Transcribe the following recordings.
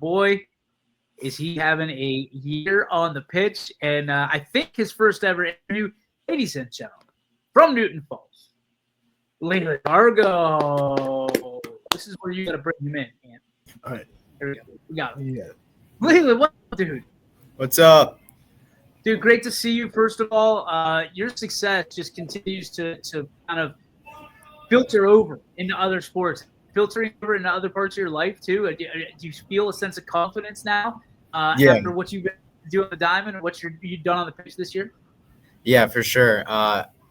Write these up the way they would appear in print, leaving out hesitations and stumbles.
boy, is he having a year on the pitch. And I think his first ever interview, ladies and gentlemen, from Newton Falls, Leland Argo. This is where you got to bring him in, man. All right. There we go. We got him. Yeah. Leland, what up, dude? What's up? Dude, great to see you, first of all. Your success just continues to kind of filter over into other sports, filtering over into other parts of your life, too. Do you feel a sense of confidence now after what you've been doing on the diamond and what you've done on the pitch this year? Yeah, for sure.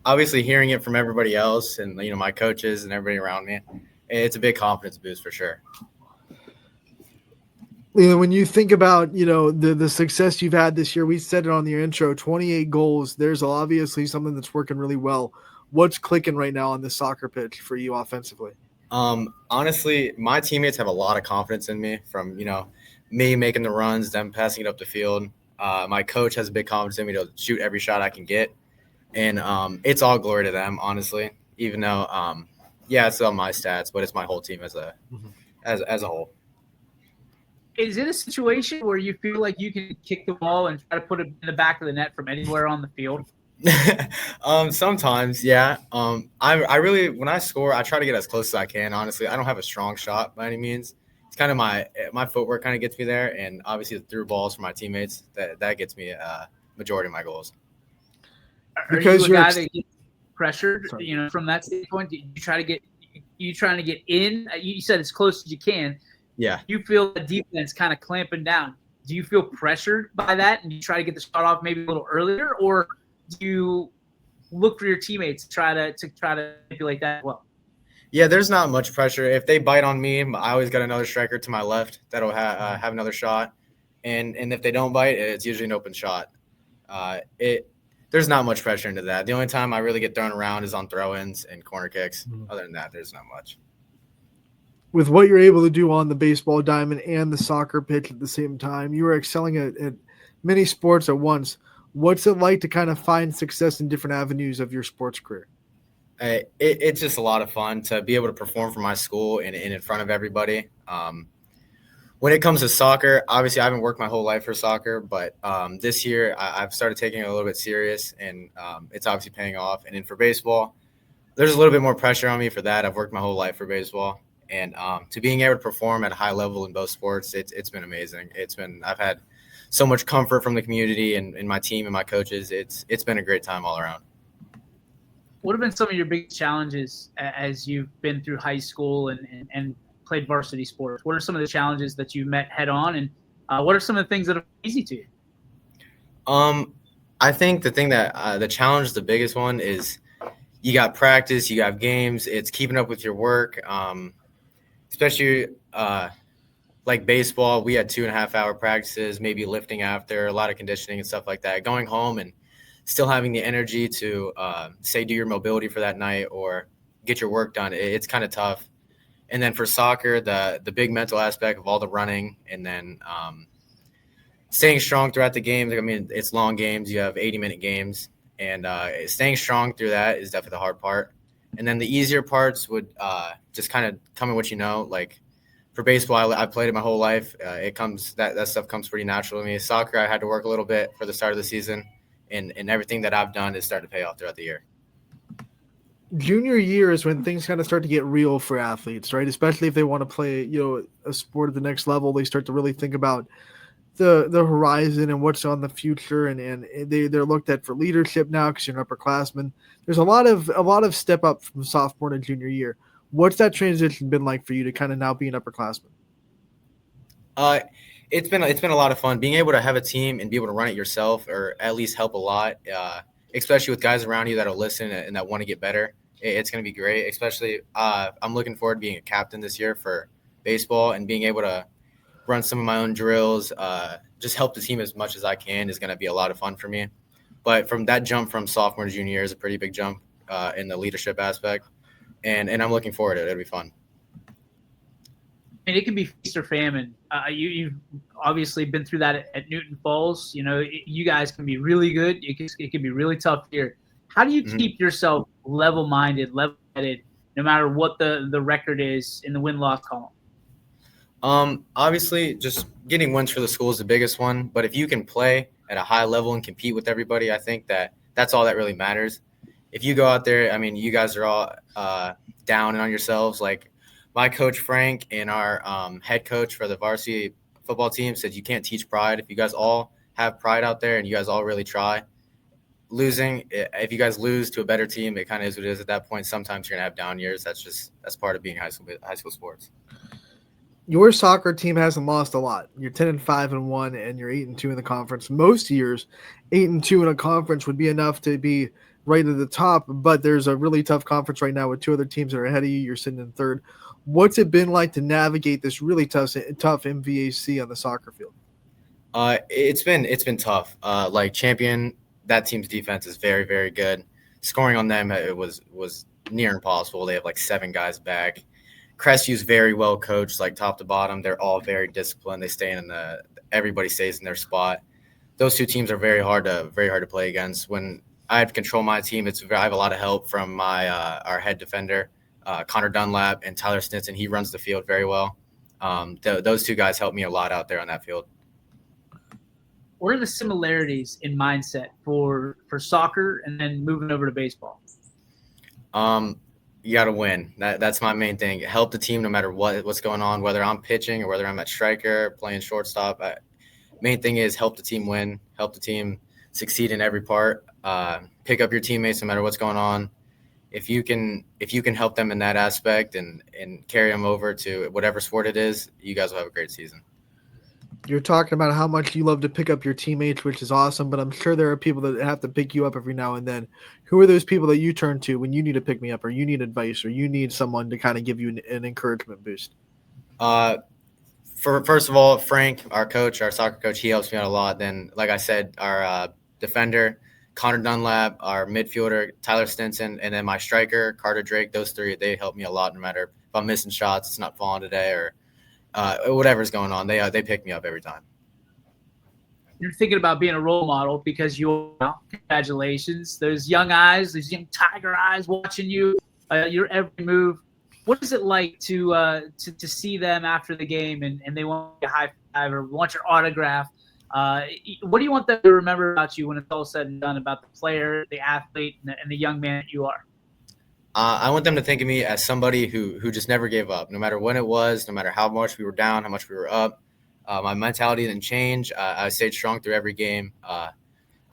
Obviously, hearing it from everybody else and, my coaches and everybody around me, it's a big confidence boost for sure. When you think about, the success you've had this year, we said it on your intro, 28 goals. There's obviously something that's working really well. What's clicking right now on the soccer pitch for you offensively? Honestly, my teammates have a lot of confidence in me from, me making the runs, them passing it up the field. My coach has a big confidence in me to shoot every shot I can get. And it's all glory to them, honestly, even though, it's on my stats, but it's my whole team as a whole. Is it a situation where you feel like you can kick the ball and try to put it in the back of the net from anywhere on the field? Sometimes, yeah. I really, when I score, I try to get as close as I can. Honestly, I don't have a strong shot by any means. It's kind of my footwork kind of gets me there, and obviously the through balls for my teammates that gets me majority of my goals. Because you're a guy that gets pressured, from that standpoint. You trying to get in? You said as close as you can. Yeah. You feel the defense kind of clamping down. Do you feel pressured by that and you try to get the shot off maybe a little earlier, or do you look for your teammates to try to manipulate that as well? Yeah, there's not much pressure. If they bite on me, I always got another striker to my left that'll have another shot. And if they don't bite, it's usually an open shot. There's not much pressure into that. The only time I really get thrown around is on throw-ins and corner kicks. Other than that, there's not much. With what you're able to do on the baseball diamond and the soccer pitch at the same time, you are excelling at many sports at once. What's it like to kind of find success in different avenues of your sports career? It's just a lot of fun to be able to perform for my school and in front of everybody. When it comes to soccer, obviously I haven't worked my whole life for soccer, but this year I've started taking it a little bit serious, and it's obviously paying off. And then for baseball, there's a little bit more pressure on me for that. I've worked my whole life for baseball. And to being able to perform at a high level in both sports, it's been amazing. I've had so much comfort from the community and my team and my coaches. It's been a great time all around. What have been some of your biggest challenges as you've been through high school and played varsity sports? What are some of the challenges that you met head on, and what are some of the things that are easy to you? I think the thing that the challenge, the biggest one is you got practice, you got games. It's keeping up with your work. Especially like baseball, we had 2.5 hour practices, maybe lifting after, a lot of conditioning and stuff like that. Going home and still having the energy to say do your mobility for that night or get your work done, it's kind of tough. And then for soccer, the big mental aspect of all the running and then staying strong throughout the games. I mean, it's long games. You have 80-minute games. And staying strong through that is definitely the hard part. And then the easier parts would just kind of come in what you know. Like for baseball, I played it my whole life. That stuff comes pretty natural to me. Soccer, I had to work a little bit for the start of the season, and everything that I've done is starting to pay off throughout the year. Junior year is when things kind of start to get real for athletes, right? Especially if they want to play, a sport at the next level. They start to really think about the horizon and what's on the future, and they're looked at for leadership now because you're an upperclassman. There's a lot of step up from sophomore to junior year. What's that transition been like for you to kind of now be an upperclassman? It's been a lot of fun being able to have a team and be able to run it yourself, or at least help a lot, especially with guys around you that'll listen and that want to get better. It's going to be great. Especially I'm looking forward to being a captain this year for baseball and being able to run some of my own drills, just help the team as much as I can is going to be a lot of fun for me. But from that jump from sophomore to junior year is a pretty big jump in the leadership aspect. And I'm looking forward to it. It'll be fun. And it can be feast or famine. You've obviously been through that at Newton Falls. You guys can be really good. It can be really tough here. How do you keep yourself level-minded, level-headed, no matter what the record is in the win-loss column? Obviously, just getting wins for the school is the biggest one. But if you can play at a high level and compete with everybody, I think that's all that really matters. If you go out there, I mean, you guys are all down on yourselves. Like my coach Frank and our head coach for the varsity football team said, you can't teach pride. If you guys all have pride out there and you guys all really try, if you guys lose to a better team, it kind of is what it is at that point. Sometimes you're gonna have down years. That's part of being high school sports. Your soccer team hasn't lost a lot. You're 10-5-1, and you're 8-2 in the conference. Most years, 8-2 in a conference would be enough to be right at the top. But there's a really tough conference right now with two other teams that are ahead of you. You're sitting in third. What's it been like to navigate this really tough MVAC on the soccer field? It's been tough. Like Champion, that team's defense is very, very good. Scoring on them, it was near impossible. They have like 7 guys back. Crestview's very well coached, like top to bottom. They're all very disciplined. They stay everybody stays in their spot. Those two teams are very hard to play against. When I have to control my team, I have a lot of help from my our head defender, Connor Dunlap, and Tyler Stinson. He runs the field very well. Those two guys help me a lot out there on that field. What are the similarities in mindset for soccer and then moving over to baseball? You got to win. That's my main thing. Help the team no matter what's going on, whether I'm pitching or whether I'm at striker, playing shortstop. Main thing is help the team win, help the team succeed in every part. Pick up your teammates no matter what's going on. If you can help them in that aspect and carry them over to whatever sport it is, you guys will have a great season. You're talking about how much you love to pick up your teammates, which is awesome, but I'm sure there are people that have to pick you up every now and then. Who are those people that you turn to when you need to pick me up or you need advice or you need someone to kind of give you an encouragement boost? First of all, Frank, our coach, our soccer coach, he helps me out a lot. Then, like I said, our defender, Connor Dunlap, our midfielder, Tyler Stinson, and then my striker, Carter Drake. Those 3, they help me a lot no matter if I'm missing shots, it's not falling today, or whatever's going on. They pick me up every time. You're thinking about being a role model because congratulations, those young eyes, those young tiger eyes watching you, your every move. What is it like to see them after the game and they want a high five or want your autograph? What do you want them to remember about you when it's all said and done, about the player, the athlete, and the young man that you are? I want them to think of me as somebody who just never gave up, no matter when it was, no matter how much we were down, how much we were up. My mentality didn't change. I stayed strong through every game. I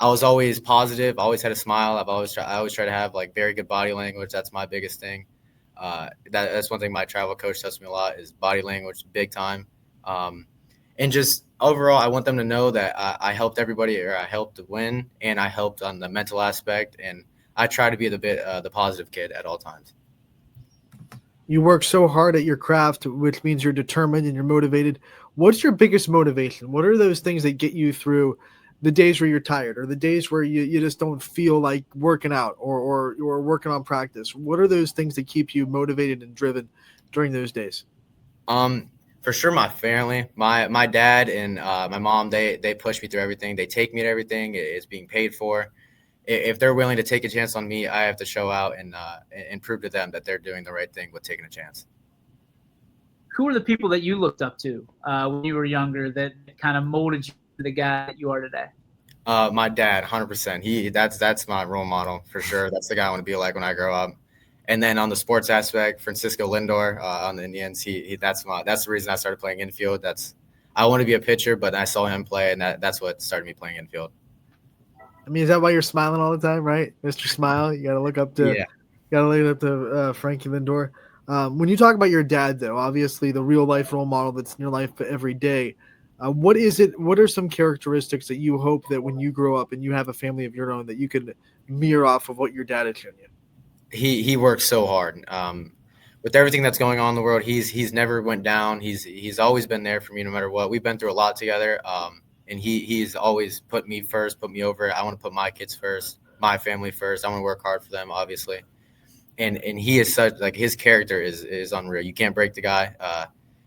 was always positive, always had a smile. I always try to have like very good body language. That's my biggest thing. That's one thing my travel coach tells me a lot is body language, big time. And just overall, I want them to know that I helped everybody, or I helped to win, and I helped on the mental aspect, and I try to be the positive kid at all times. You work so hard at your craft, which means you're determined and you're motivated. What's your biggest motivation? What are those things that get you through the days where you're tired or the days where you just don't feel like working out or working on practice? What are those things that keep you motivated and driven during those days? For sure, my family, my dad and my mom, they push me through everything. They take me to everything. It's being paid for. If they're willing to take a chance on me, I have to show out and prove to them that they're doing the right thing with taking a chance. Who are the people that you looked up to when you were younger that kind of molded you to the guy that you are today? My dad, 100%. That's my role model for sure. That's the guy I want to be like when I grow up. And then on the sports aspect, Francisco Lindor on the Indians, that's the reason I started playing infield. I want to be a pitcher, but I saw him play, and that's what started me playing infield. I mean, is that why you're smiling all the time, right, Mr. Smile? You got to look up to Frankie Lindor. When you talk about your dad, though, obviously the real life role model that's in your life every day. What is it? What are some characteristics that you hope that when you grow up and you have a family of your own that you can mirror off of what your dad has shown you? He works so hard. With everything that's going on in the world, he's never went down. He's always been there for me no matter what. We've been through a lot together. And he's always put me first, put me over. I want to put my kids first, my family first. I want to work hard for them, obviously. And he is such, like, his character is unreal. You can't break the guy.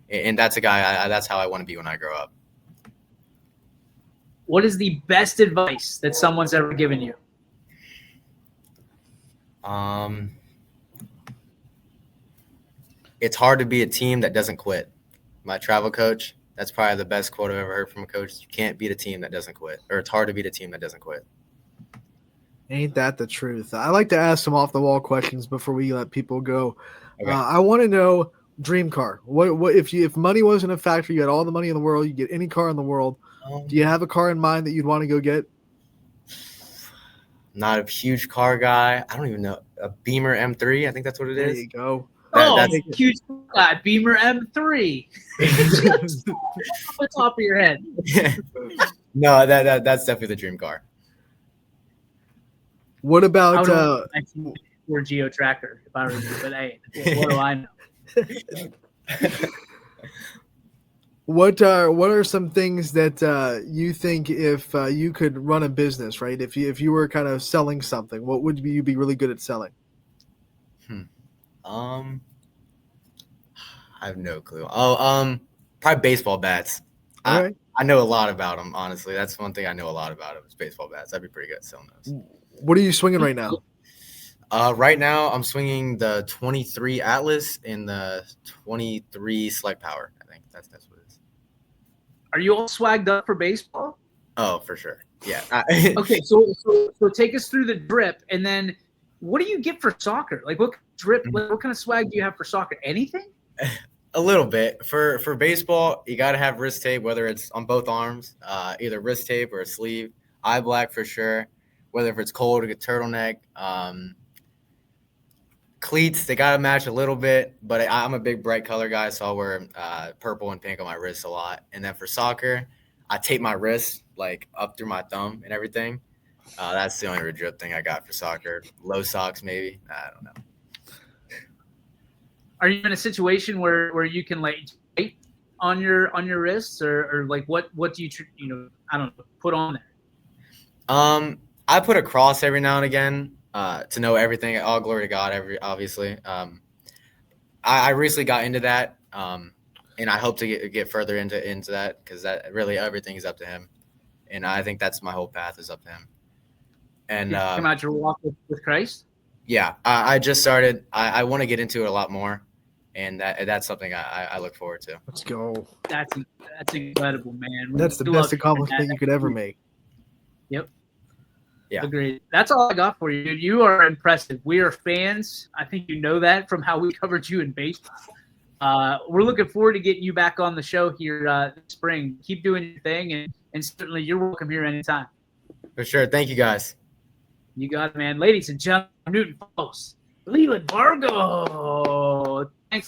And that's a guy, that's how I want to be when I grow up. What is the best advice that someone's ever given you? It's hard to be a team that doesn't quit. my travel coach. That's probably the best quote I've ever heard from a coach. You can't beat a team that doesn't quit, or it's hard to beat a team that doesn't quit. Ain't that the truth? I like to ask some off the wall questions before we let people go. Okay. I want to know dream car. What if money wasn't a factor? You had all the money in the world. You get any car in the world. Do you have a car in mind that you'd want to go get? Not a huge car guy. I don't even know. A Beamer M3. I think that's what it There is. you go. That's huge guy, Beamer M3. Just off the top of your head. No, that's definitely the dream car. What I about would for Geo Tracker if I were you, but hey, what do I know? what are some things that you think if you could run a business, right? If you were kind of selling something, what would you be really good at selling? I have no clue. Probably baseball bats. All right. I know a lot about them, honestly. That's one thing I know a lot about is baseball bats. I'd be pretty good at selling those. What are you swinging right now? Right now, I'm swinging the 23 Atlas and the 23 Select Power. I think that's what it is. Are you all swagged up for baseball? Oh, for sure. Yeah. Okay, so take us through the drip, and then what do you get for soccer? Like what drip? What kind of swag do you have for soccer? Anything? A little bit. For baseball, you got to have wrist tape, whether it's on both arms, either wrist tape or a sleeve. Eye black for sure. Whether if it's cold, a turtleneck. Cleats, they got to match a little bit, but I'm a big bright color guy, so I'll wear purple and pink on my wrists a lot. And then for soccer, I tape my wrists like up through my thumb and everything. That's the only drip thing I got for soccer. Low socks, maybe. I don't know. Are you in a situation where you can like tape on your wrists, or like what do you I don't know, put on there? I put a cross every now and again to know everything. All glory to God, obviously. I recently got into that, and I hope to get further into that because that really everything is up to Him, and I think that's my whole path is up to Him. And come out your walk with Christ. Yeah, I just started. I want to get into it a lot more, and that's something I look forward to. Let's go. That's incredible, man. That's the best accomplishment you could ever make. Yep. Yeah. Agreed. That's all I got for you. You are impressive. We are fans. I think you know that from how we covered you in baseball. We're looking forward to getting you back on the show here this spring. Keep doing your thing, and certainly you're welcome here anytime. For sure. Thank you, guys. You got it, man. Ladies and gentlemen, Newton Falls, Leland Vargo. Thanks, Leland.